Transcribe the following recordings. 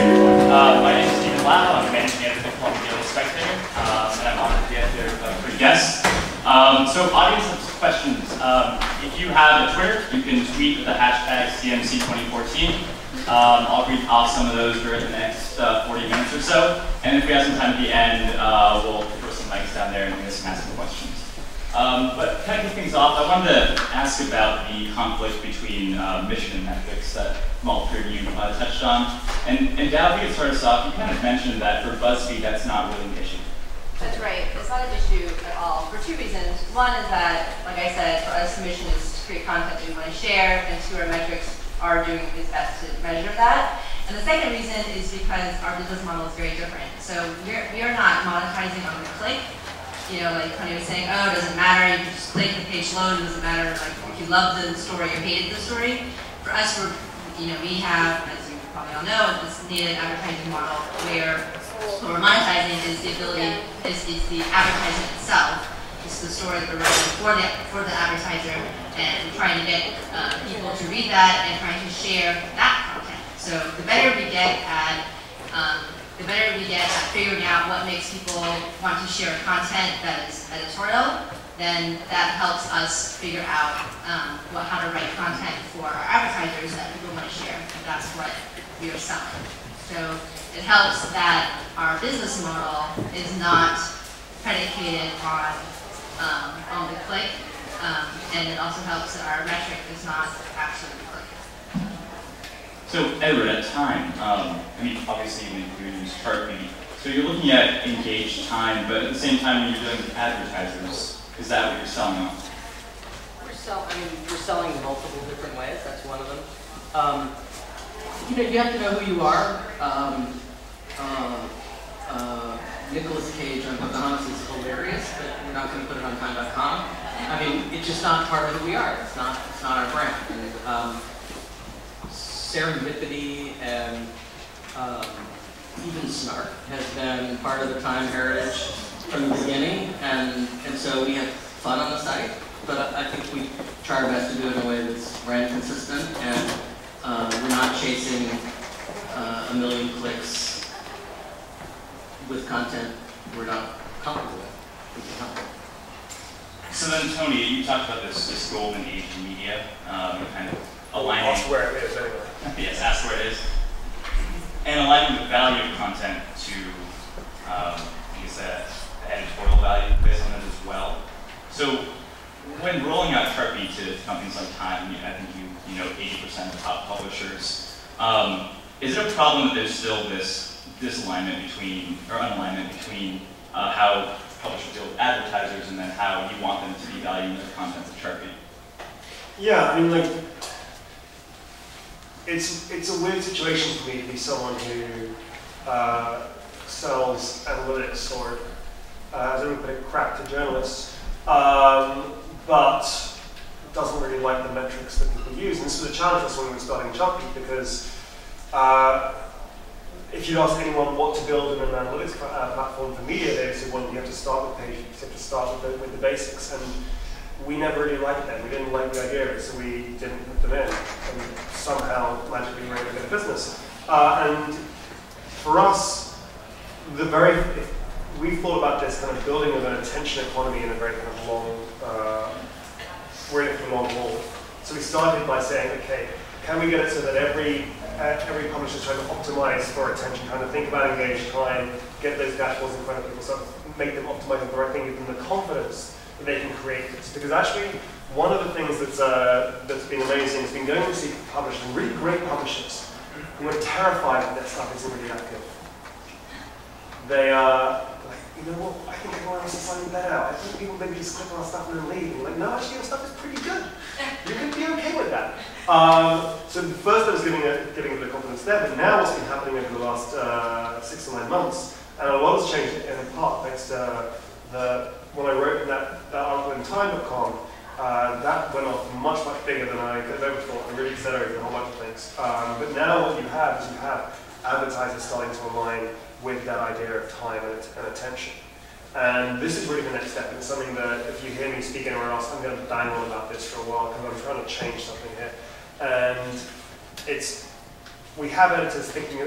My name is Steven Lau. I'm the managing editor at the Columbia Spectator, and I'm honored to be here for guests. So audience questions. If you have a Twitter, you can tweet with the hashtag CMC2014. I'll read off some of those during the next 40 minutes or so. And if we have some time at the end, we'll throw some mics down there and you guys can ask some questions. But kind of kick things off, I wanted to ask about the conflict between mission and metrics that Malter you touched on. And Dao, if you could start us off, you kind of mentioned that for BuzzFeed, that's not really an issue. That's right. It's not an issue at all for two reasons. One is that, like I said, for us, the mission is to create content we want to share, and two, our metrics are doing its best to measure that. And the second reason is because our business model is very different. So we are not monetizing on the click. You know, like Tony was saying, oh, it doesn't matter, you can just click, the page load, it doesn't matter like if you love the story or hated the story. For us, we have, as you probably all know, this native advertising model where what we're monetizing is the ability, is the advertising itself. It's the story that we're writing for the advertiser and trying to get people to read that and trying to share that content. So the better we get at figuring out what makes people want to share content that is editorial, then that helps us figure out how to write content for our advertisers that people want to share. And that's what we are selling. So it helps that our business model is not predicated on the click, and it also helps that our metric is not actually the click. So Edward, at time, I mean, obviously you use Chartbeat, so you're looking at engaged time, but at the same time when you're dealing with advertisers, is that what you're selling on? We're selling multiple different ways. That's one of them. You have to know who you are. Nicolas Cage on Pocahontas is hilarious, but we're not going to put it on time.com. I mean, it's just not part of who we are. It's not our brand. And, serendipity and even snark has been part of the Time heritage from the beginning, and so we have fun on the site, but I think we try our best to do it in a way that's brand consistent, and we're not chasing a million clicks with content we're not comfortable with. So then, Tony, you talked about this golden age in media, kind of aligning. Ask where it is anyway. Yes, ask where it is. And aligning the value of content to, I guess, the editorial value based on it as well. So when rolling out Chartbeat to companies like Time, I think you know 80% of top publishers. Is it a problem that there's still this disalignment between, or unalignment between how publishers deal with advertisers and then how you want them to be valuing the content of Chartbeat? Yeah, I mean, like, it's a weird situation for me to be someone who sells analytics or, as I would put it, crap to journalists, but doesn't really like the metrics that people use. And this was a challenge for us when we were starting Chartbeat, because if you'd ask anyone what to build in an analytics platform for media, they would say, well, you have to start with pages, you have to start with the basics. And we never really liked them. We didn't like the idea of it, so we didn't put them in. And somehow, magically, we were able to get a business. And for us, we thought about this kind of building of an attention economy in a very kind of long, we're in it for the long haul. So we started by saying, okay, can we get it so that every publisher is trying to optimize for attention, trying to think about engaged time, get those dashboards in front of people, so make them optimize the right thing, give them the confidence that they can create this. Because actually, one of the things that's been amazing has been going to see publishers, really great publishers, who are terrified that their stuff isn't really that good. They are like, you know what, I think everyone else is signing that out. I think people maybe just click on our stuff and then leave. And you're like, no, actually your stuff is pretty good. You can be okay with that. So first I was giving a bit of confidence there, but now what's been happening over the last 6 or 9 months, and a lot has changed in part thanks to when I wrote that article in Time.com, that went off much bigger than I could have ever thought. I really accelerated a whole bunch of things. But now what you have is you have advertisers starting to align with that idea of time and attention. And this is really the next step, and it's something that if you hear me speak anywhere else, I'm going to bang on about this for a while because I'm trying to change something here. And it's we have editors thinking,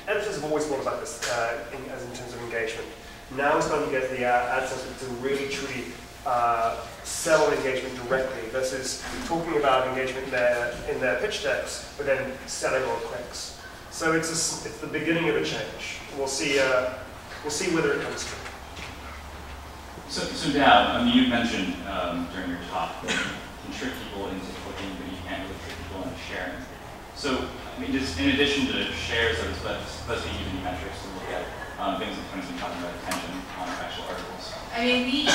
editors have always thought about this as in terms of engagement. Now we're starting to get the ad sellers to really truly sell engagement directly versus talking about engagement in their pitch decks, but then selling on clicks. So it's the beginning of a change. We'll see whether it comes true. So Dao, you mentioned during your talk that you can trick people into clicking, but you can't really trick people into sharing. So, I mean, just in addition to shares, there's BuzzFeed using metrics to look at things that Tony's been talking about, attention on actual articles. I mean,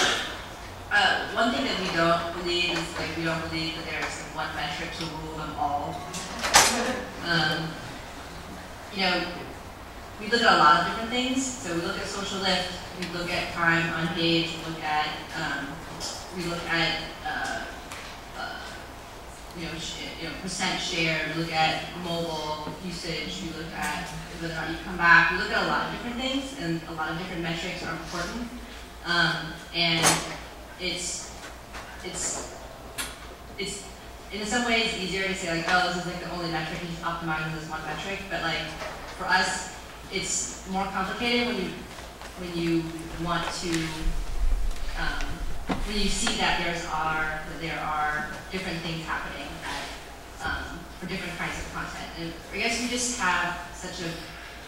one thing that we don't believe is we don't believe that there's one metric to rule them all. We look at a lot of different things. So we look at social lift, we look at time on page, we look at percent share, we look at mobile usage, we look at whether or not you come back. We look at a lot of different things, and a lot of different metrics are important. And it's in some ways easier to say oh, this is the only metric, you should optimize this one metric. But for us, it's more complicated when you want to when you see that there are different things happening for different kinds of content. And I guess we just have such a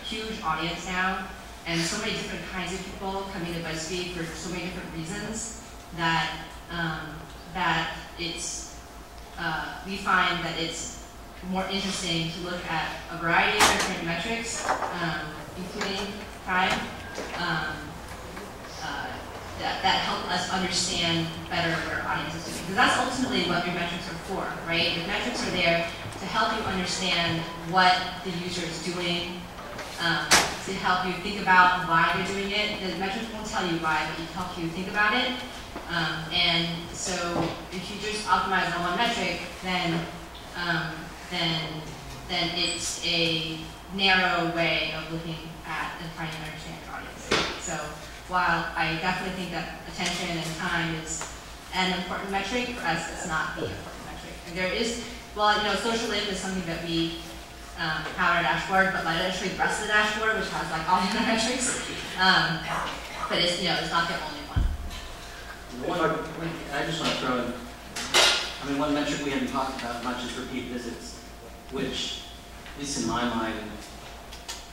huge audience now, and so many different kinds of people coming to BuzzFeed for so many different reasons that we find that it's more interesting to look at a variety of different metrics, including time, that help us understand better what our audience is doing. Because that's ultimately what your metrics are for, right? Your metrics are there to help you understand what the user is doing, to help you think about why they're doing it. The metrics won't tell you why, but it helps you think about it. And so if you just optimize on one metric, then it's a narrow way of looking at and trying to understand your audience. So while I definitely think that attention and time is an important metric, for us it's not the important metric. And there is, social lift is something that we have on our dashboard, but literally the rest of the dashboard, which has all the other metrics, but it's not the only one. I just want to throw in, one metric we haven't talked about much is repeat visits, which, at least in my mind,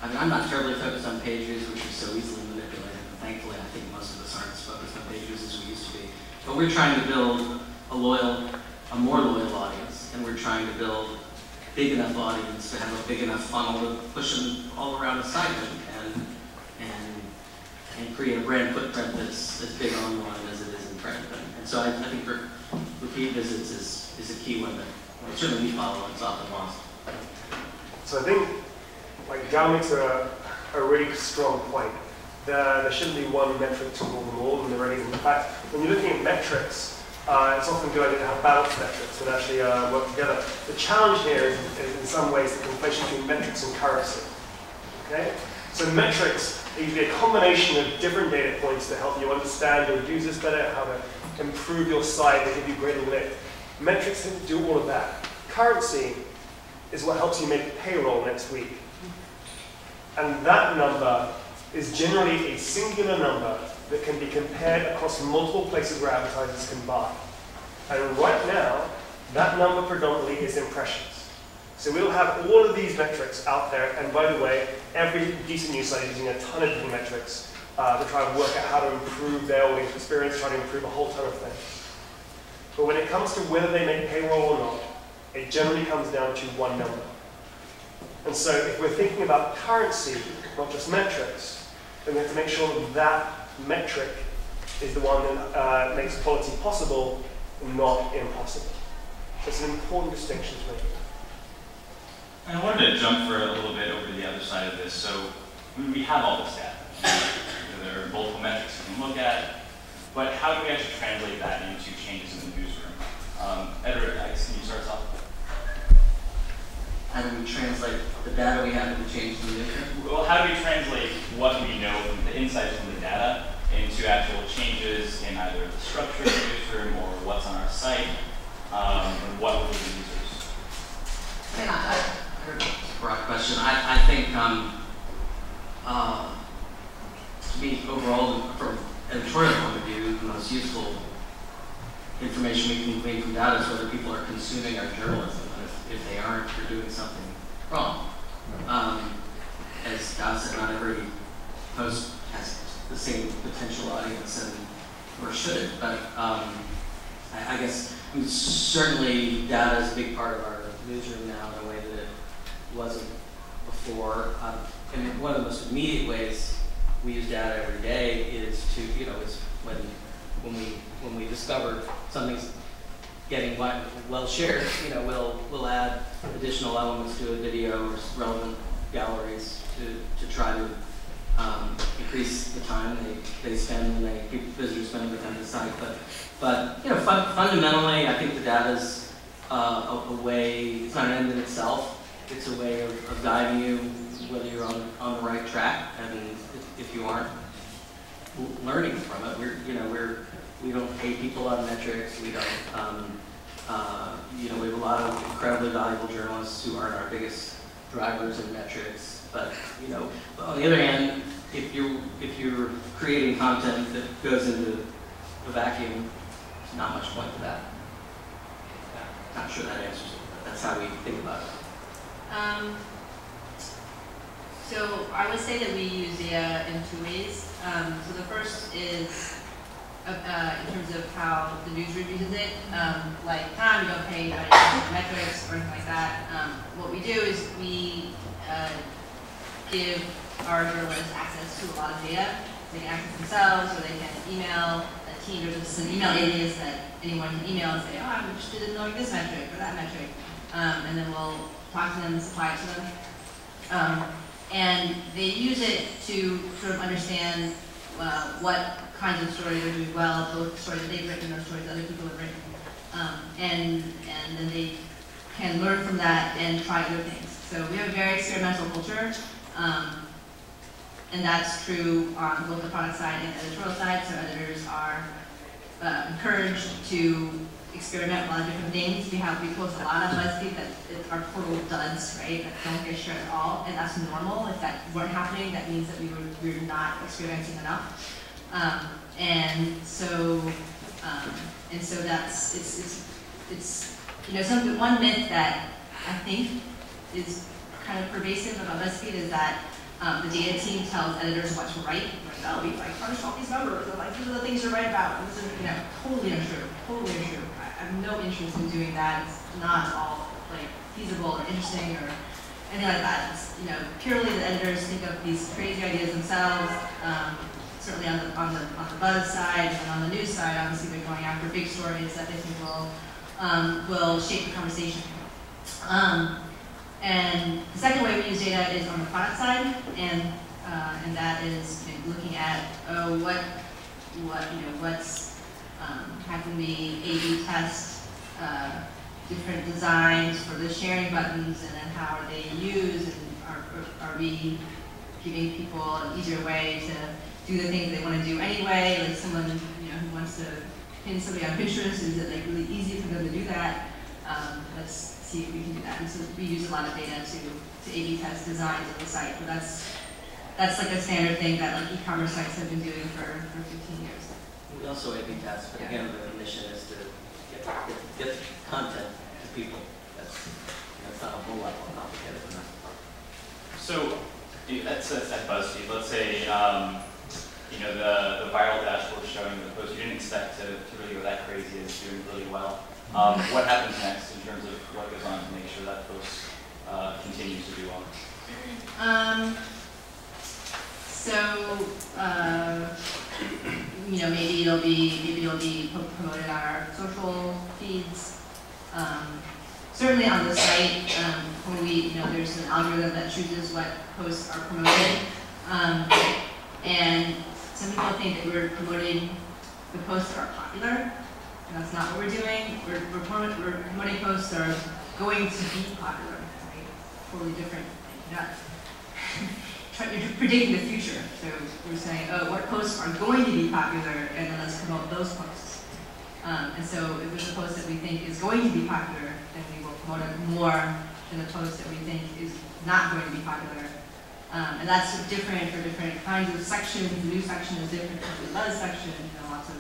I'm not terribly focused on page views, which are so easily manipulated. And thankfully, I think most of us aren't as focused on page views as we used to be. But we're trying to build a more loyal audience, and we're trying to build a big enough audience to have a big enough funnel to push them all around the site and create a brand footprint that's as big online as it is in print. And so I think for repeat visits is a key one that certainly we follow and it's often lost. So I think Dao makes a really strong point. There shouldn't be one metric to rule them all, and there really isn't. In fact, when you're looking at metrics, it's often good idea to have balanced metrics that actually work together. The challenge here is in some ways the conflation between metrics and currency. Okay? So metrics are usually a combination of different data points to help you understand your users better, how to improve your site, and give you greater lift. Metrics do all of that. Currency is what helps you make payroll next week. And that number is generally a singular number that can be compared across multiple places where advertisers can buy. And right now, that number predominantly is impressions. So we'll have all of these metrics out there, and by the way, every decent news site is using a ton of different metrics to try and work out how to improve their audience experience, try to improve a whole ton of things. But when it comes to whether they make payroll or not, it generally comes down to one number. And so if we're thinking about currency, not just metrics, then we have to make sure that that metric is the one that makes quality possible and not impossible. So it's an important distinction to make. And I wanted to jump for a little bit over to the other side of this. So we have all this data. There are multiple metrics you can look at, but how do we actually translate that into changes in the newsroom? Edward, can you start us off? How do we translate the data we have into changes in the newsroom? Well, how do we translate what we know from the insights from the data into actual changes in either the structure of the newsroom or what's on our site, and what will the users? broad question. I think to me, overall, from editorial point of view, the most useful information we can glean from data is whether people are consuming our journalism, and if they aren't, they're doing something wrong. As Dao said, not every post has the same potential audience, or should it, but I guess certainly data is a big part of our newsroom now in a way that it wasn't before. And one of the most immediate ways we use data every day is to, is when we discover something's getting well shared, we'll add additional elements to a video or relevant galleries to try to increase the time they spend when visitors spend with them on the site. But fundamentally, I think the data's a way. It's not an end in itself. It's a way of guiding you whether you're on the right track, and if you aren't learning from it, we don't pay people on metrics. We don't. We have a lot of incredibly valuable journalists who aren't our biggest drivers in metrics. But on the other hand, if you're creating content that goes into a vacuum, there's not much point to that. Not sure that answers it, but that's how we think about it. So I would say that we use data in two ways. So the first is in terms of how the newsroom uses it. Like we don't pay metrics or anything like that. What we do is we give our journalists access to a lot of data. They can access themselves, or they can email a team. There's just an email alias that anyone can email and say, I'm interested in knowing this metric or that metric. And then we'll talk to them and supply it to them. And they use it to sort of understand what kinds of stories are doing well, both stories that they've written or stories other people have written. And then they can learn from that and try other things. So we have a very experimental culture. And that's true on both the product side and the editorial side. So editors are encouraged to experiment with a lot of different things. We post a lot on BuzzFeed that are total duds, right? That don't get shared at all, and that's normal. If that weren't happening, that means that we're not experimenting enough. And so that's it's one myth that I think is kind of pervasive about BuzzFeed is that the data team tells editors what to write. Like, we furnish all these numbers, or these are the things to write about. And this is, totally untrue. Totally untrue. I have no interest in doing that. It's not all feasible or interesting or anything like that. It's purely the editors think of these crazy ideas themselves. Certainly on the buzz side and on the news side, obviously they're going after big stories that they think will shape the conversation. And the second way we use data is on the product side, and that is looking at how can we A/B test different designs for the sharing buttons, and then how are they used, and are we giving people an easier way to do the things they want to do anyway? Like someone who wants to pin somebody on Pinterest, is it really easy for them to do that? Let's see if we can do that. And so we use a lot of data to A/B test designs of the site, but that's like a standard thing that e-commerce sites have been doing for 15 years. We also A/B test, but again, the mission is to get content to people. That's not a whole lot more complicated than that. So that's at BuzzFeed. Let's say the viral dashboard showing the post you didn't expect to really go that crazy is doing really well. What happens next in terms of what goes on to make sure that post continues to do well? Maybe it'll be promoted on our social feeds. Certainly on the site, when there's an algorithm that chooses what posts are promoted, and some people think that we're promoting the posts that are popular. And that's not what we're doing. We're promoting posts that are going to be popular, right? Totally different. You're predicting the future. So we're saying, what posts are going to be popular, and then let's promote those posts. And so if there's a post that we think is going to be popular, then we will promote it more in a post that we think is not going to be popular. And that's different for different kinds of sections. The news section is different from the buzz section, lots of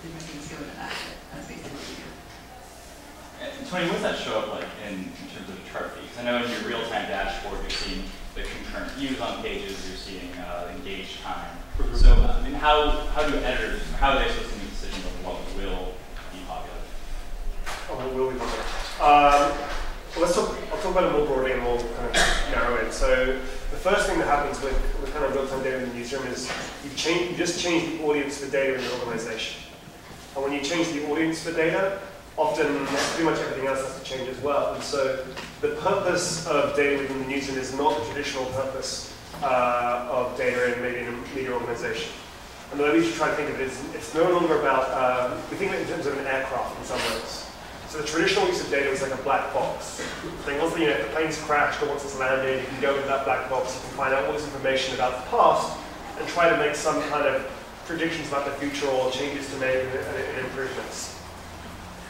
different things go into that. That's basically what we do. Tony, what does that show up like in terms of Chartbeat? Because I know in your real-time dashboard, you're seeing the concurrent views on pages, you're seeing engaged time. So, I mean, how do editors, how are they supposed to make decisions on what will be popular? Oh, what will be popular? Well, I'll talk about it more broadly and we'll kind of narrow it. So the first thing that happens with kind of real-time data in the newsroom is you just change the audience for data in your organization. And when you change the audience for data, often pretty much everything else has to change as well. And so the purpose of data within the newsroom is not the traditional purpose of data in maybe in a media organization. And the way we should try to think of it is it's no longer about, we think of it in terms of an aircraft in some ways. So the traditional use of data is like a black box. Once the plane's crashed or once it's landed, you can go into that black box, you can find out all this information about the past and try to make some kind of predictions about the future or changes to make and improvements.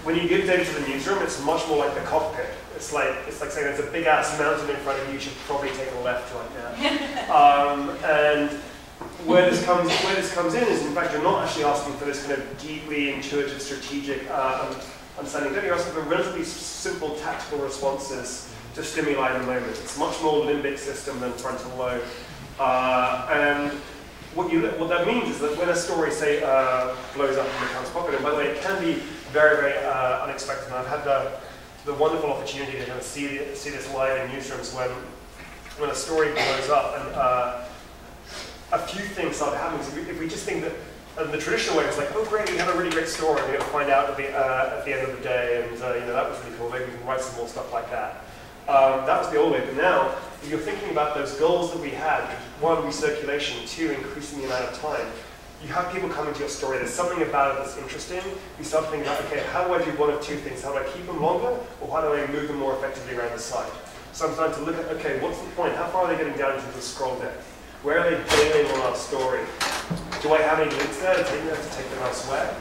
When you give data to the newsroom, it's much more like the cockpit. It's like saying there's a big ass mountain in front of you, you should probably take a left right now. And where this comes in is, in fact, you're not actually asking for this kind of deeply intuitive, strategic understanding. You're asking for relatively simple tactical responses to stimuli in the moment. It's much more limbic system than frontal lobe. And what that means is that when a story, say, blows up and becomes popular, and by the way, it can be very, very unexpected. And I've had the wonderful opportunity to kind of see this live in newsrooms when a story blows up, and a few things start happening. So if we just think that the traditional way, it's like, oh great, we have a really great story, and we're going to find out at the end of the day, and that was really cool. Maybe we can write some more stuff like that. That was the old way, but now, if you're thinking about those goals that we had, one, recirculation, two, increasing the amount of time, you have people coming to your story, there's something about it that's interesting, you start thinking about, okay, how do I do one of two things? How do I keep them longer, or how do I move them more effectively around the site? So I'm starting to look at, okay, what's the point? How far are they getting down into the scroll depth? Where are they bailing on our story? Do I have any links there to take them elsewhere,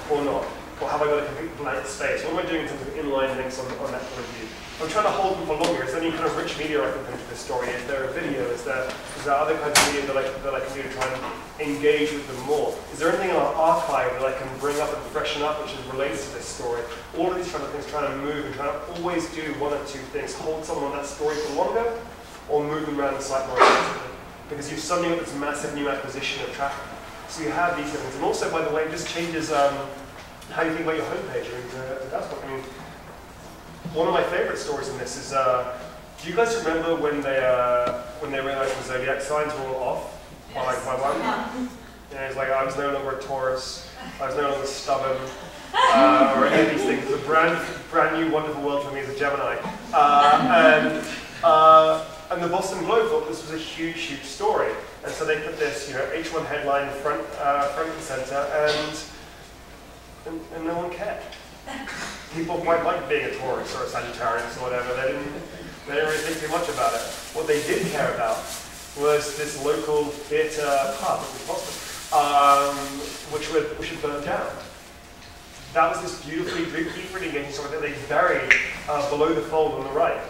or not? Or have I got a complete blank space? What am I doing in terms of inline links on that point of view? I'm trying to hold them for longer. Is there any kind of rich media I can put into this story? Is there a video? Is there other kinds of media that I can do to try and engage with them more? Is there anything in our archive that I can bring up and freshen up which is related to this story? All of these kind of things, trying to move and trying to always do one or two things. Hold someone on that story for longer, or move them around the site more effectively. Because you've suddenly got this massive new acquisition of traffic. So you have these things. And also, by the way, it just changes how you think about your homepage. I mean, that's what I mean. One of my favorite stories in this is, do you guys remember when they realized the zodiac signs were all off? Yes. By one? Yeah, it's like, I was no longer a Taurus, I was no longer stubborn, or any of these things. It's a brand new wonderful world for me as a Gemini. And the Boston Globe thought this was a huge, huge story. And so they put this, H1 headline front and center, and no one cared. People quite liked being a Taurus or a Sagittarius or whatever. They didn't really think too much about it. What they did care about was this local theatre pub in Boston, which had burnt down. That was this beautifully, deeply engaging story that they buried below the fold on the right.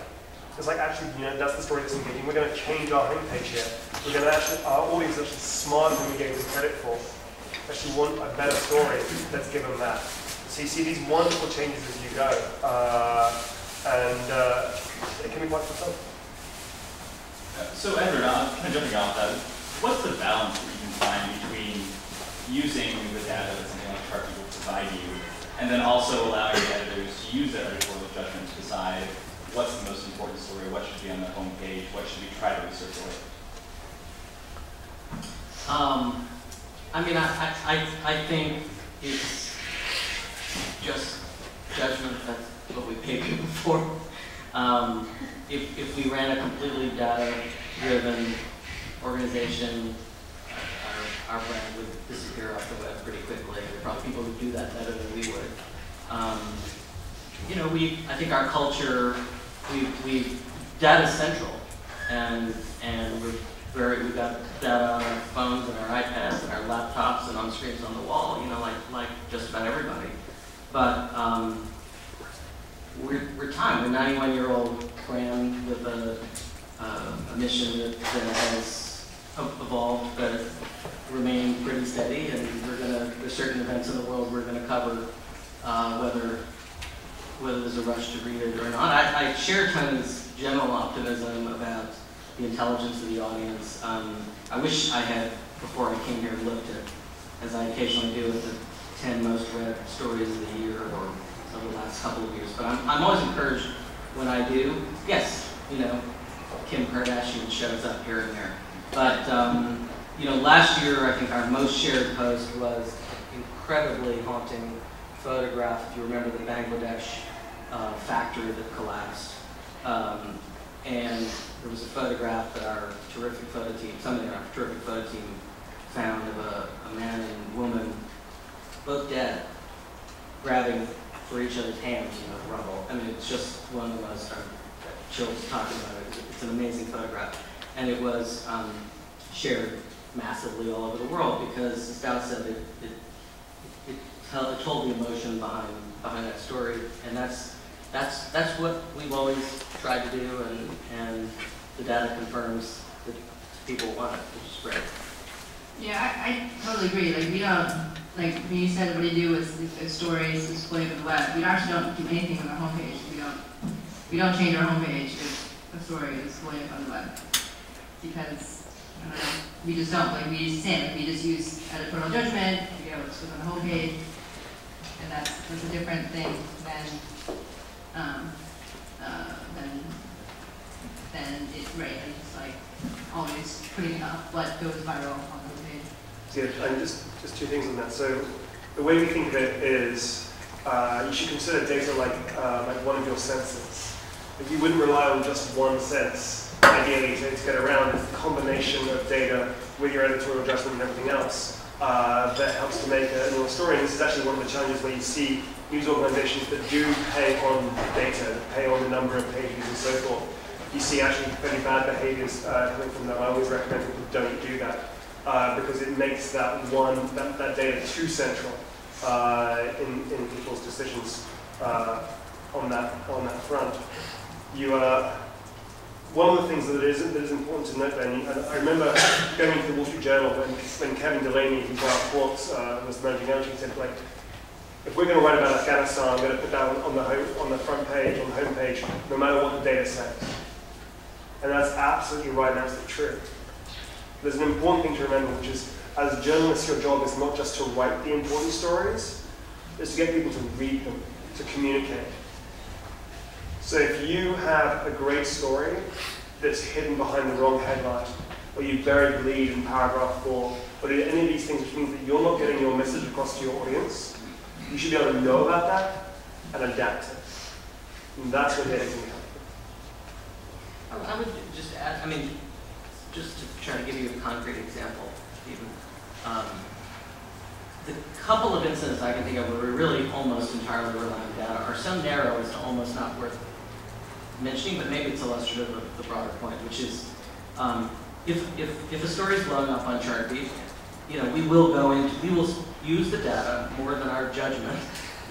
It's like, actually, that's the story that's engaging. We're going to change our homepage here. We're going to actually, our audience is actually smarter than we gave them credit for. Actually want a better story. Let's give them that. So you see these wonderful changes as you go, and it can be quite fulfilling. So Edward, kind of jumping off that, what's the balance that you can find between using the data that something like Chartbeat will provide you, and then also allowing the editors to use their editorial judgment to decide what's the most important story, what should be on the home page, what should we try to recirculate? I mean, I think it's just judgment. That's what we pay people for. If we ran a completely data-driven organization, our brand would disappear off the web pretty quickly. There are probably people who do that better than we would. I think our culture, we data central, and we've got data on our phones and our iPads and our laptops and on screens on the wall, like just about everybody. But we're time. We're 91-year-old brand with a mission that has evolved but remained pretty steady, and there's certain events in the world we're gonna cover, whether there's a rush to read it or not. I share Tony's general optimism about the intelligence of the audience. I wish I had, before I came here, looked at, as I occasionally do, at the 10 most read stories of the year or of the last couple of years. But I'm always encouraged when I do. Yes, Kim Kardashian shows up here and there. But last year I think our most shared post was an incredibly haunting photograph. If you remember the Bangladesh factory that collapsed. And there was a photograph that our terrific photo team, somebody in our terrific photo team found of a man and woman, both dead, grabbing for each other's hands in the rubble. I mean, it's just one of the most chills talking about it. It's an amazing photograph. And it was shared massively all over the world because, as Dao said, it told the emotion behind that story. And that's what we've always tried to do, and the data confirms that people want it, which is great. Yeah, I totally agree. Like, we don't, like, when you said what do you do with the stories displayed on the web, we actually don't do anything on our homepage. We don't change our homepage if a story is displayed on the web. Because, I don't know, we just don't. Like, we just send. We just use editorial judgment, figure out what's on the homepage, and that's a different thing than it, right, like, it's like always putting up what goes viral on the page. So yeah, and just two things on that. So the way we think of it is you should consider data like one of your senses. Like, you wouldn't rely on just one sense, ideally, to get around. It's the combination of data with your editorial judgment and everything else that helps to make a story. And this is actually one of the challenges where you see news organizations that do pay on data, that pay on the number of pages and so forth. You see actually very bad behaviors coming from them. I always recommend people don't do that because it makes that data too central in people's decisions on that front. One of the things that is important to note then, and I remember going into the Wall Street Journal when Kevin Delaney, who's our Quartz, was managing editor, he said, like, if we're going to write about Afghanistan, I'm going to put that on the front page, on the home page, no matter what the data says. And that's absolutely right, and absolutely true. There's an important thing to remember, which is, as journalists, your job is not just to write the important stories, it's to get people to read them, to communicate. So if you have a great story that's hidden behind the wrong headline, or you buried the lead in paragraph 4, or do any of these things which means that you're not getting your message across to your audience, you should be able to know about that and adapt it. And that's what data can help. I would just add, just to try to give you a concrete example, even. The couple of incidents I can think of where we really almost entirely rely on data are so narrow as to almost not worth mentioning, but maybe it's illustrative of the broader point, which is if a story is blowing up on Chartbeat, we will use the data more than our judgment,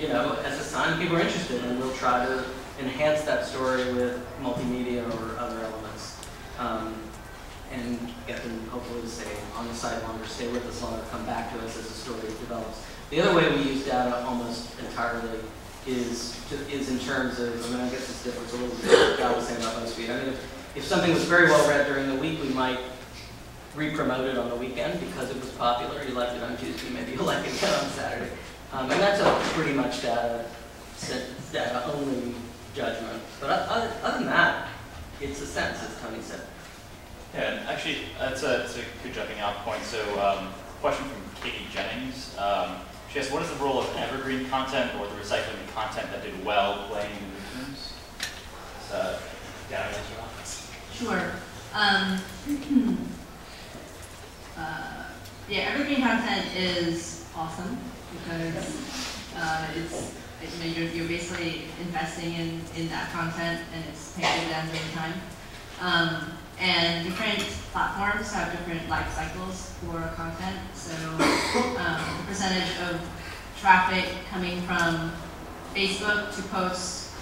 as a sign people are interested, and we'll try to enhance that story with multimedia or other elements, and get them hopefully to stay on the site longer, stay with us longer, come back to us as the story develops. The other way we use data almost entirely is in terms of, I guess this differs a little bit from what Dao was saying about BuzzFeed. If something was very well read during the week, we might re-promote it on the weekend because it was popular. You liked it on Tuesday, maybe you'll like it again on Saturday. And that's a pretty much data-only judgment. But other than that, it's a sense, as Tony said. Yeah, and actually, that's a good jumping out point. So, question from Katie Jennings. She asks, what is the role of evergreen content or the recycling of content that did well playing in newsrooms? Yeah, answer that. Sure. Yeah, evergreen content is awesome because you're basically investing in that content and it's paying dividends over time. And different platforms have different life cycles for content. So the percentage of traffic coming from Facebook to posts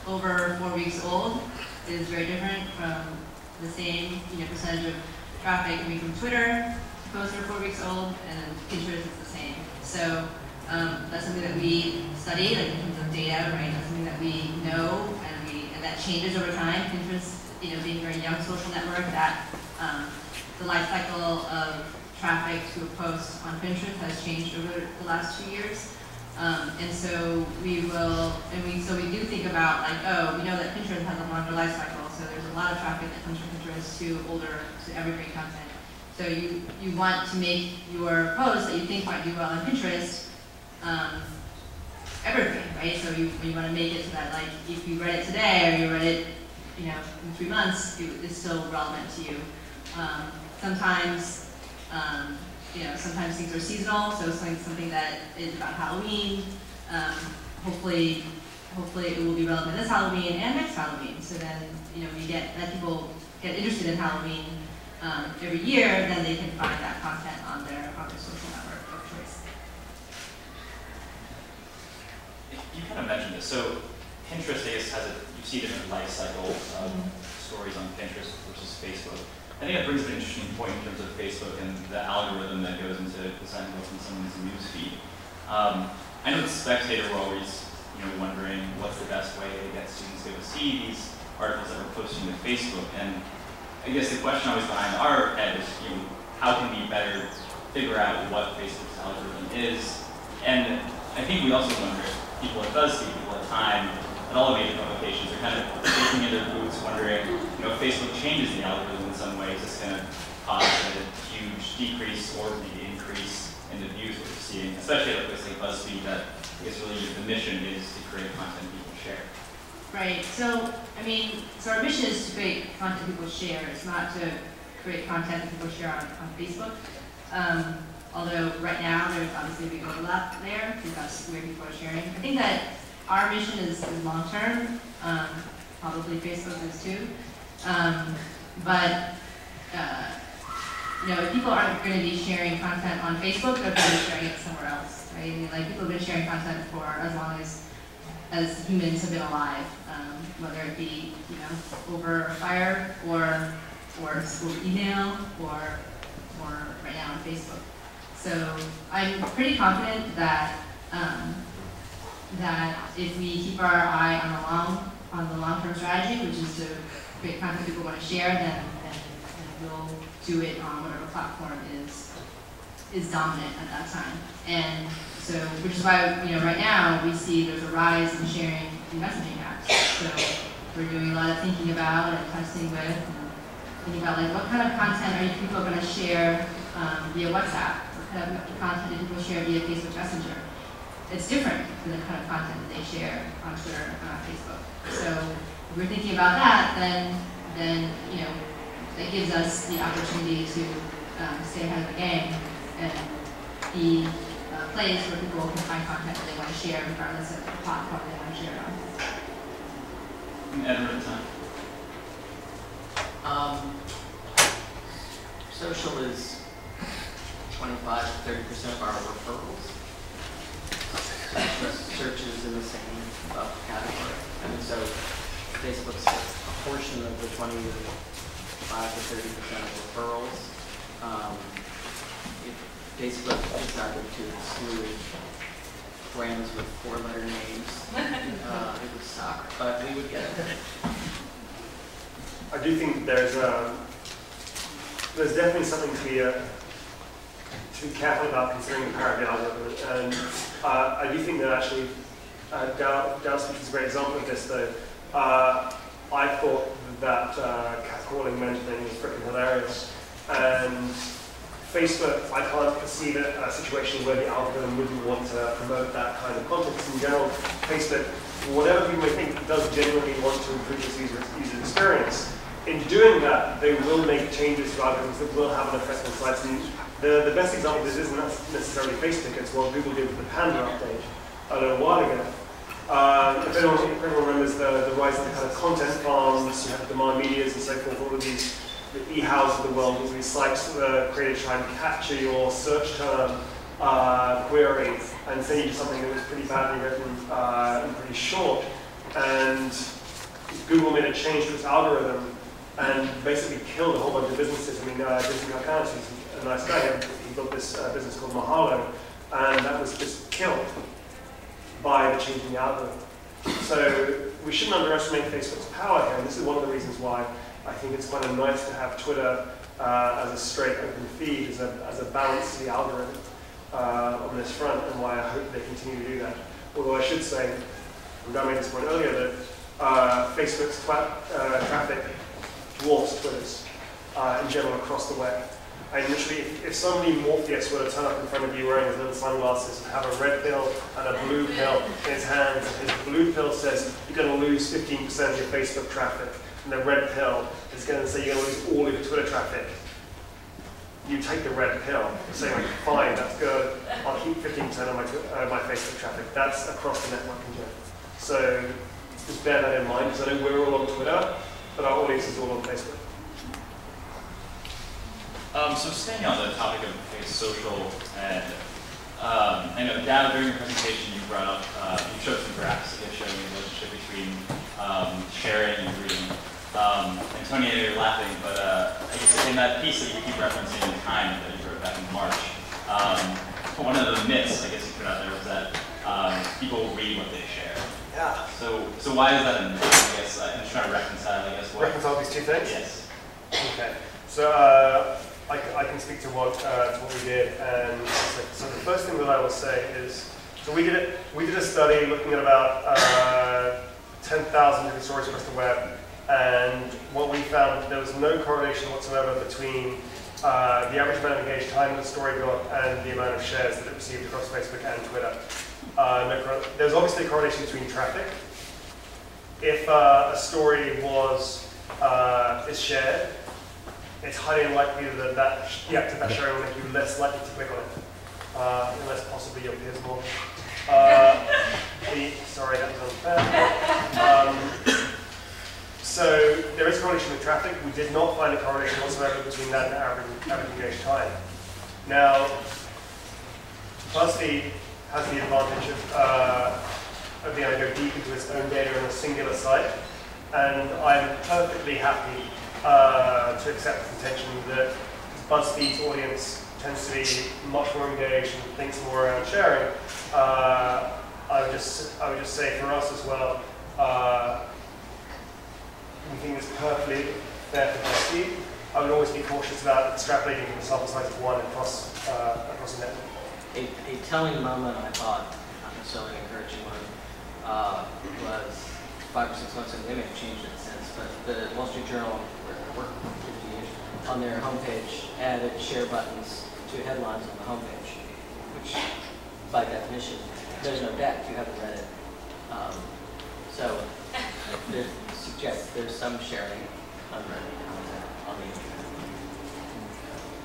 over 4 weeks old is very different from the same percentage of traffic coming from Twitter to posts that are 4 weeks old, and Pinterest is the same. So that's something that we study, like in terms of data, right? That's something that we know, and that changes over time. Pinterest, being a very young social network, that the life cycle of traffic to a post on Pinterest has changed over the last 2 years. And so we do think about, like, oh, we know that Pinterest has a longer life cycle, so there's a lot of traffic that comes from Pinterest to evergreen content. So you want to make your posts that you think might do well on Pinterest evergreen, right? So you want to make it so that, like, if you read it today or you read it, in 3 months, it's still relevant to you. Sometimes things are seasonal, so something that is about Halloween. Hopefully it will be relevant this Halloween and next Halloween. So then, we let people get interested in Halloween every year, then they can find that content on their social network of choice. You kind of mentioned this. So Pinterest, I guess, you see different life cycle of stories on Pinterest versus Facebook. I think that brings up an interesting point in terms of Facebook and the algorithm that goes into deciding what's in someone's news feed. I know the Spectator were always, wondering what's the best way to get students to see these articles that we're posting to Facebook. And I guess the question always behind our head is, how can we better figure out what Facebook's algorithm is? And I think we also wonder if people at BuzzFeed, people at Time, and all of major publications are kind of taking in their boots, wondering, if Facebook changes the algorithm in some way, is this going to cause a huge decrease or maybe increase in the views we're seeing, especially at a place like BuzzFeed that I guess really the mission is to create content people share. Right. So our mission is to create content people share. It's not to create content that people share on Facebook. Although right now there's obviously a big overlap there because that's where people are sharing. I think that our mission is long term. Probably Facebook is too. But if people aren't going to be sharing content on Facebook, they're probably sharing it somewhere else, right? Like, people have been sharing content for as long as humans have been alive, whether it be over fire or school email or right now on Facebook. So I'm pretty confident that if we keep our eye on the long-term strategy, which is to create content people want to share, then we'll do it on whatever platform is dominant at that time. And so, which is why right now we see there's a rise in sharing in messaging apps. So we're doing a lot of thinking about and testing with, and thinking about, like, what kind of content are people going to share via WhatsApp? What kind of content do people share via Facebook Messenger? It's different than the kind of content that they share on Twitter and on Facebook. So if we're thinking about that, then that gives us the opportunity to stay ahead of the game and be a place where people can find content that they want to share regardless of the platform they want to share it on. Edward, Social is 25 to 30% of our referrals. Search is in the same category. So Facebook's a portion of the 25 to 30% of referrals. If Facebook decided to exclude brands with 4-letter names, it would suck, but we would get it. I do think there's definitely something to be careful about considering the power of the algorithm, and I do think that actually Dao speech is a great example of this. Though I thought that catcalling men thing was freaking hilarious, and Facebook, I can't perceive a situation where the algorithm wouldn't want to promote that kind of content. Because in general, Facebook, whatever people may think, does genuinely want to improve its user experience. In doing that, they will make changes to algorithms that will have an effect on sites. And the best example of this isn't necessarily Facebook, it's what Google did with the Panda update a little while ago. If everyone remembers the rise of the kind of content farms, you have demand medias and so forth, all of these, the e-house of the world, all these sites that are created to try and capture your search term query and send you something that was pretty badly written and pretty short. And Google made a change to its algorithm and basically killed a whole bunch of businesses. I mean, Disney Marcanis, who's a nice guy, he built this business called Mahalo, and that was just killed by the change in the algorithm. So we shouldn't underestimate Facebook's power here, and this is one of the reasons why I think it's kind of nice to have Twitter as a straight open feed, as a balance to the algorithm on this front, and why I hope they continue to do that. Although I should say, and I made this point earlier, that Facebook's traffic dwarfs Twitter's in general across the web. And literally, if somebody Morpheus were to turn up in front of you wearing his little sunglasses and have a red pill and a blue pill in his hands, and his blue pill says you're going to lose 15% of your Facebook traffic, and the red pill is going to say you're going to lose all of your Twitter traffic, you take the red pill and say, like, fine, that's good, I'll keep 15% of my Facebook traffic. That's across the network in general. So just bear that in mind, because I know we're all on Twitter, but our audience is all on Facebook. So staying on the topic of social, and I know, Dao, during your presentation, you brought up, you showed some graphs that showing the relationship between sharing and reading. And Tony, I know you're laughing, but I guess in that piece that you keep referencing in Time that you wrote back in March, one of the myths, I guess you put out there, was that people read what they share. Yeah. So why is that a myth? I guess I'm just trying to reconcile, I guess. Reconcile these two things? Yes. Okay. So I can speak to what we did, and so the first thing that I will say is, so we did a study looking at about 10,000 different stories across the web, and what we found, there was no correlation whatsoever between the average amount of engaged time that the story got and the amount of shares that it received across Facebook and Twitter. There's obviously a correlation between traffic. If a story is shared, it's highly unlikely that the act of that sharing will make you less likely to click on it, unless possibly your peers more. Sorry, that was unfair. So there is a correlation with traffic. We did not find a correlation whatsoever between that and average engaged time. Now, BuzzFeed has the advantage of being able to go deep into its own data on a singular site, and I'm perfectly happy to accept the contention that BuzzFeed's audience tends to be much more engaged and thinks more around sharing. I would just say for us as well, we think it's perfectly fair for BuzzFeed. I would always be cautious about extrapolating from the sample size of one across a network. A telling moment I thought, not necessarily an encouraging one, was 5 or 6 months ago. They may have changed it since, but the Wall Street Journal, where I worked for 50 years, on their homepage added share buttons to headlines on the homepage, which by definition, there's no deck, you haven't read it. So it suggests there's some sharing unread content on the internet.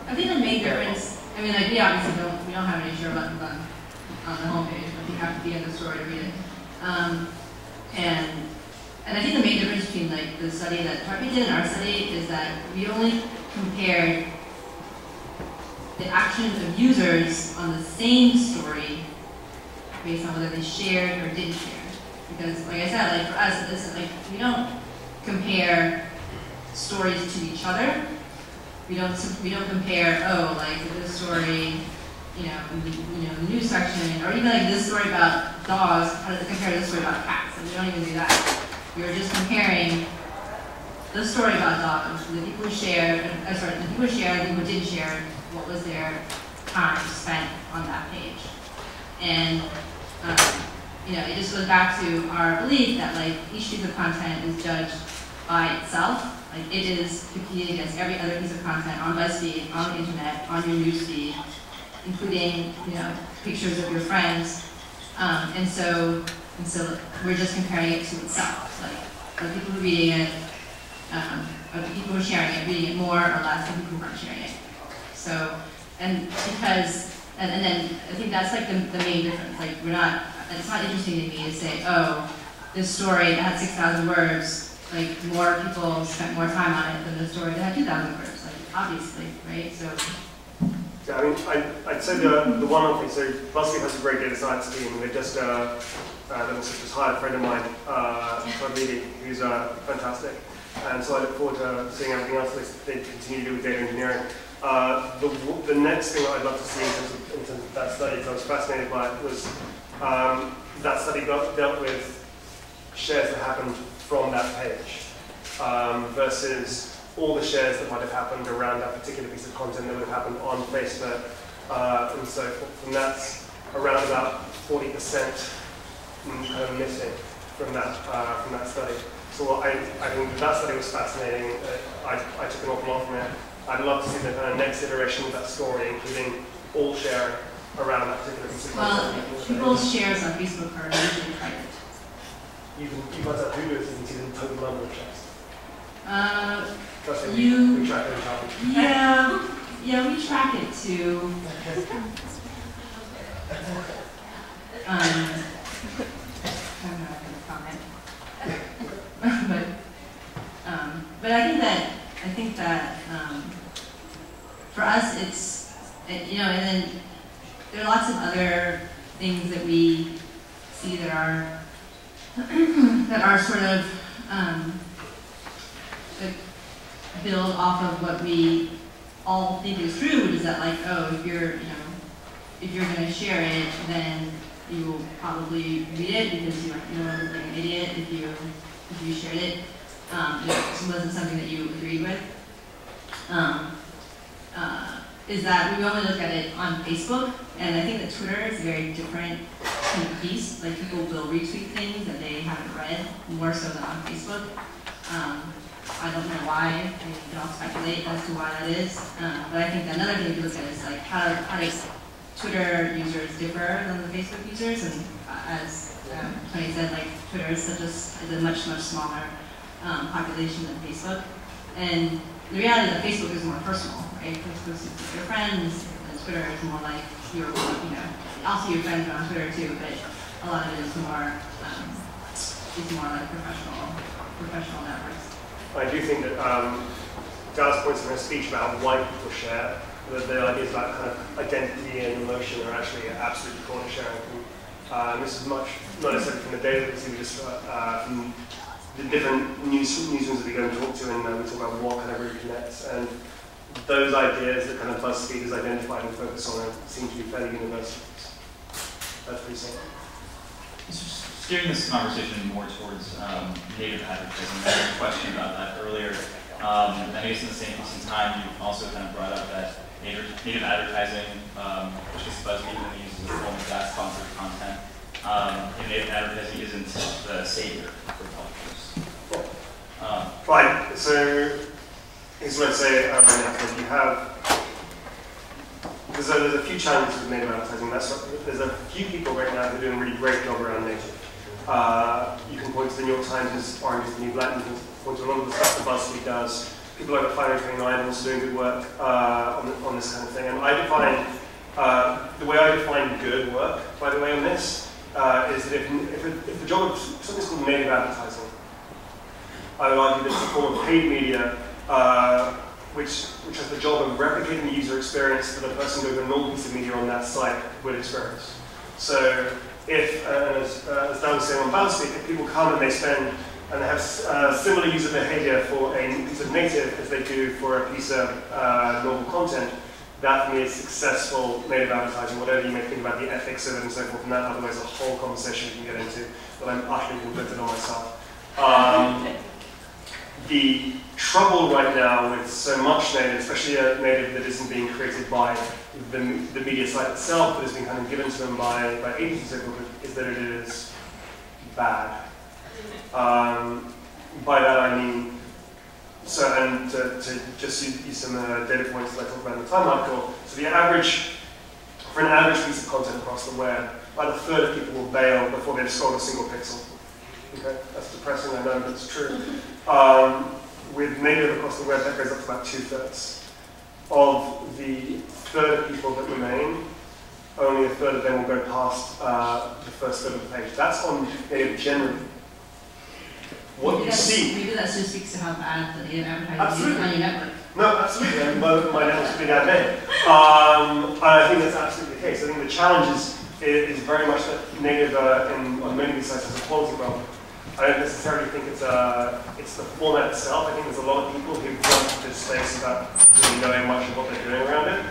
I think the main difference, I mean, like, we obviously don't have any share buttons on the homepage, but you have to be in the story to read it. And I think the main difference between, like, the study that Chartbeat did and our study is that we only compared the actions of users on the same story based on whether they shared or didn't share. Because, like I said, like, for us, this is, like, we don't compare stories to each other. We don't compare, oh, like, this story, the news section, or even like this story about dogs, how does it compare to this story about cats? And we don't even do that. We were just comparing the story about dogs, the people who shared, the people who shared, the people who didn't share, what was their time spent on that page. And it just goes back to our belief that, like, each piece of content is judged by itself. Like, it is competing against every other piece of content on BuzzFeed, on the internet, on your newsfeed, including, pictures of your friends. And so we're just comparing it to itself. Like, are the people who are reading it, are the people who are sharing it reading it more or less than people who aren't sharing it? So, and then I think that's, like, the main difference. Like, it's not interesting to me to say, oh, this story that had 6,000 words, like, more people spent more time on it than the story that had 2,000 words, like, obviously, right? So. Yeah, I mean, I'd say the one other thing, so BuzzFeed has a great data science team, and they just that also just hired a friend of mine, Chartbeat, who's fantastic. And so I look forward to seeing everything else they continue to do with data engineering. The next thing that I'd love to see in terms of that study, because I was fascinated by it, was that study dealt with shares that happened from that page versus all the shares that might have happened around that particular piece of content that would have happened on Facebook and so forth. And that's around about 40% kind of missing from that study. So I think that study was fascinating. I took an awful lot from it. I'd love to see the kind of next iteration of that story, including all sharing around that particular piece of content. Well, people's shares on Facebook are usually private. You guys have Hulu, so you can see the total number of shares. Trust me, we track it in Chartbeat. Yeah, we track it too. I'm not going to comment. But I think that for us it's, you know, and then there are lots of other things that we see that are sort of that build off of what we all think is true, which is that, like, oh, if you're going to share it, then you will probably read it because you don't want to look like an idiot if you shared it. It wasn't something that you agreed with. Is that we only look at it on Facebook, and I think that Twitter is a very different kind of piece. Like, people will retweet things that they haven't read more so than on Facebook. I don't know why. I can all speculate as to why that is. But I think that another thing to look at is, like, how does Twitter users differ than the Facebook users? And as Tony said, like, Twitter is a much smaller population than Facebook. And the reality is that Facebook is more personal, right? Facebook is with your friends, and Twitter is more like your, also your friends are on Twitter too, but a lot of it is more like professional networks. I do think that Dao's points in her speech about why people share, the ideas about kind of identity and emotion are actually absolutely core to sharing. This is much, not necessarily from the data that we see, but just from the different newsrooms that we go and talk to, and we talk about what kind of really connects. And those ideas that kind of BuzzFeed has identified and focused on seem to be fairly universal. That's pretty simple. Steering this conversation more towards native advertising. I had a question about that earlier. I guess in the same piece in time, you also kind of brought up that native advertising, which is BuzzFeed when it uses a form of that sponsored content. And native advertising isn't the savior for publishers. Right, so here's what I'd say right now. You have, there's a few challenges with native advertising. There's a few people right now who are doing a really great job around native. You can point to the New York Times as Orange is the New Black. You can point to a lot of the stuff that BuzzFeed does. People like 529 are also doing good work on this kind of thing. And I define, the way I define good work, by the way, on this, is that if the job of something's called native advertising, I would argue that it's a form of paid media which has the job of replicating the user experience that a person with a normal piece of media on that site would experience. So if, as Dao was saying on BuzzFeed, if people come and they spend and they have similar user behavior for a piece of native as they do for a piece of normal content, that for me is successful native advertising, whatever you may think about the ethics of it and so forth, and that otherwise a whole conversation we can get into that I'm utterly conflicted on myself. The trouble right now with so much native, especially a native that isn't being created by the media site itself, but has been kind of given to them by agencies and so forth, is that it is bad. By that I mean, so, and to just use some data points that I talked about in the Time article, so the average, for an average piece of content across the web, about a third of people will bail before they've scrolled a single pixel. Okay, that's depressing, I know, but it's true. With native across the web, that goes up to about 2/3. Of the third of people that remain, only a third of them will go past the first third of the page. That's on native generally. What you see. Maybe that just speaks to how bad the native advertising is on your network. No, absolutely. I mean, my network's a big ad name. And I think that's absolutely the case. I think the challenge is very much that native on many of these sites has a quality problem. I don't necessarily think it's the format itself. I think there's a lot of people who've jumped into this space without really knowing much of what they're doing around it.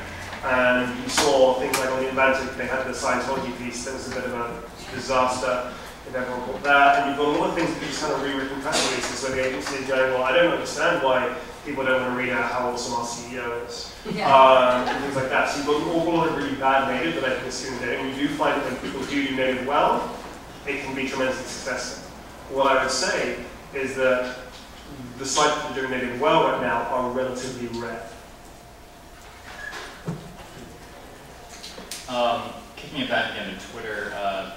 And you saw things like on the Atlantic, they had the Scientology piece that was a bit of a disaster, if everyone caught that. And you've got a lot of things that you just kind of rewritten press releases where the agency is going, well, I don't understand why people don't want to read out how awesome our CEO is. Yeah. And things like that. So you've got an awful lot of really bad native that I think is student data. And you do find that when people do native well, it can be tremendously successful. What I would say is that the sites that are doing native well right now are relatively rare. Kicking it back again to Twitter,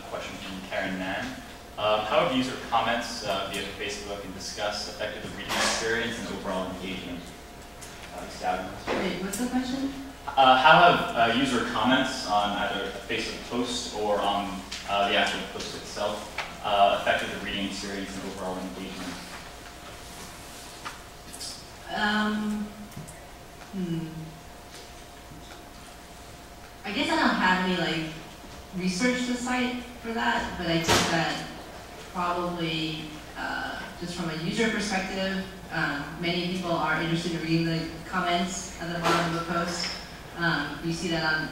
question from Karen Nan. How have user comments via Facebook and Discuss affected the reading experience and overall engagement? Wait, what's the question? How have user comments on either a Facebook post or on the actual post itself affected the reading experience and overall engagement? I guess I don't have any research to cite for that, but I think that probably just from a user perspective, many people are interested in reading the comments at the bottom of the post. You see that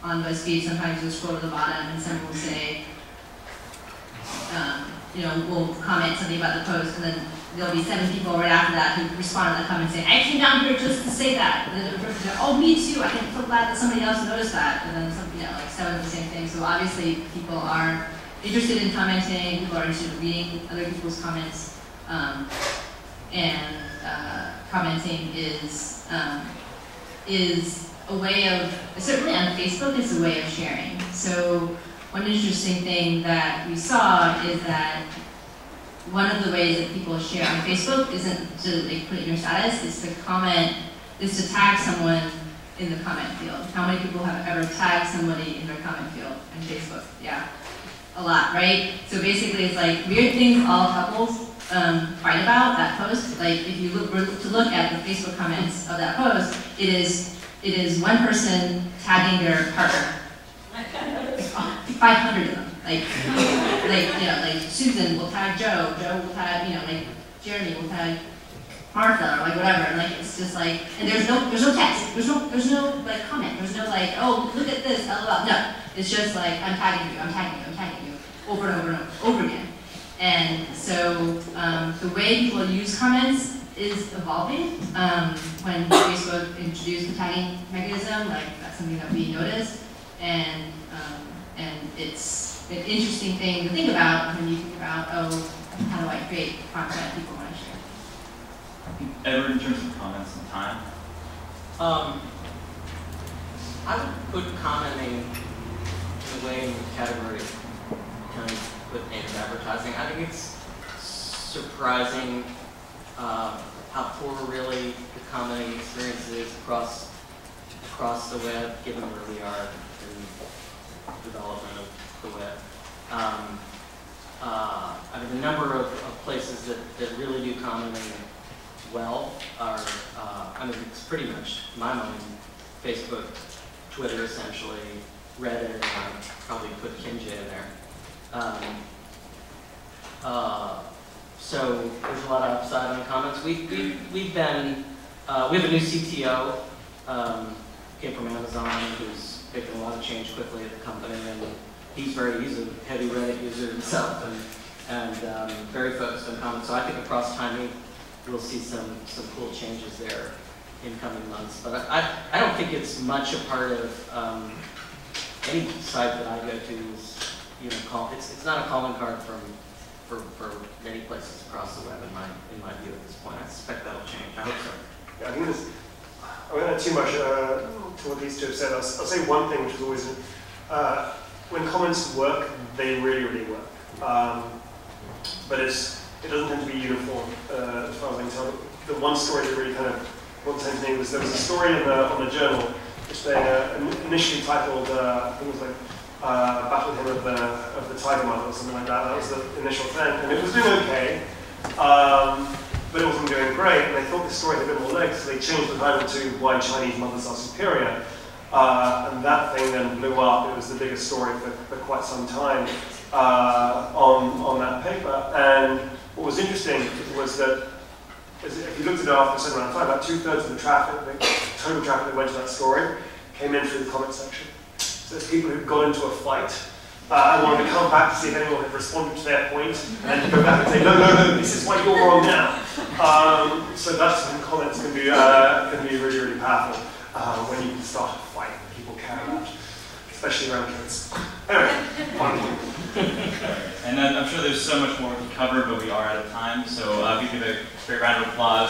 on BuzzFeed. Sometimes you'll scroll to the bottom and someone will say, will comment something about the post, and then there'll be 7 people right after that who respond to that comment saying, I came down here just to say that. And then the person says, oh, me too, I'm so glad that somebody else noticed that. And then some, 7 of the same thing. So obviously people are interested in commenting, people are interested in reading other people's comments. Commenting is a way of, certainly on Facebook, it's a way of sharing. So one interesting thing that we saw is that one of the ways that people share on Facebook isn't to put it in your status, is to comment, is to tag someone in the comment field. How many people have ever tagged somebody in their comment field on Facebook? Yeah, a lot, right? So basically it's like weird things all couples fight about that post. Like if you look at the Facebook comments of that post, it is one person tagging their partner. 500 of them. Like Susan will tag Joe will tag, Jeremy will tag Martha, or whatever. And it's just and there's no text, there's no comment, there's no oh, look at this, LOL. No, it's just I'm tagging you, over and over and over again. And so the way people use comments is evolving. When Facebook introduced the tagging mechanism, that's something that we noticed. And it's an interesting thing to think about when you think about, how do I create content people want to share? Edward, in terms of comments and time? I would put commenting in a way in the category kind of with native advertising. I think it's surprising how poor really the commenting experience is across the web, given where we are in development of the web. I mean, the number of places that really do commenting well are, it's pretty much, in my mind, Facebook, Twitter essentially, Reddit, and I'd probably put Kinja in there. So there's a lot of upside on the comments. We've been, we have a new CTO, came from Amazon, who's making a lot of change quickly at the company, and he's a heavy Reddit user himself, and very focused on comments. So I think across time we'll see some cool changes there in coming months. But I don't think it's much a part of any site that I go to is, it's not a calling card for many places across the web in my view at this point. I suspect that'll change. I hope so. Yeah, I think I won't add too much to what these two have said. I'll say one thing, which is always when comments work, they really, really work. But it doesn't tend to be uniform, as far as I can tell. The one story that really kind of brought attention to me was there was a story on the journal which they initially titled, I think it was Battle Hymn of the Tiger Mother or something like that. That was the initial thing, and it was doing okay, but it wasn't doing great. And they thought the story had a bit more legs, so they changed the title to Why Chinese Mothers Are Superior. And that thing then blew up. It was the biggest story for quite some time on that paper. And what was interesting was that if you looked at it after a certain amount of time, about 2/3 of the traffic, the total traffic that went to that story, came in through the comment section. So there's people who got into a fight and wanted to come back to see if anyone had responded to their point, and then go back and say, no, this is why you're wrong now. So that's when comments can be really, really powerful when you can start a fight that people care about, especially around kids. Anyway, fun. And then I'm sure there's so much more to cover, but we are out of time. So if you give a great round of applause.